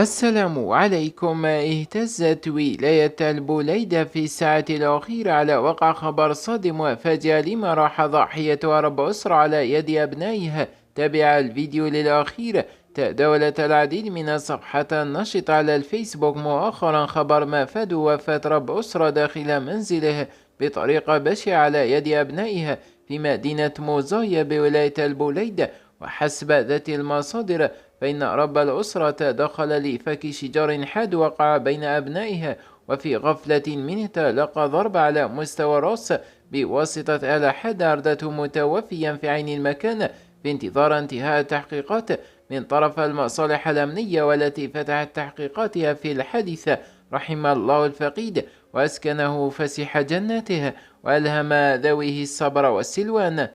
السلام عليكم. اهتزت ولاية البوليدة في الساعة الأخيرة على وقع خبر صادم وفاجئ لما راح ضحيته رب أسرة على يد أبنائها. تابع الفيديو للأخير. تداولت العديد من الصفحات النشطة على الفيسبوك مؤخرا خبر ما فاد وفاة رب أسرة داخل منزله بطريقة بشعة على يد أبنائها في مدينة موزايا بولاية البوليدة. وحسب ذات المصادر فإن رب الأسرة دخل لفك شجار حاد وقع بين أبنائها، وفي غفلة منه تلقى ضرب على مستوى الرأس بواسطة آلة حادة أردته متوفيا في عين المكان في انتظار انتهاء التحقيقات من طرف المصالح الأمنية والتي فتحت تحقيقاتها في الحادثة. رحم الله الفقيد وأسكنه فسيح جناته وألهم ذويه الصبر والسلوان.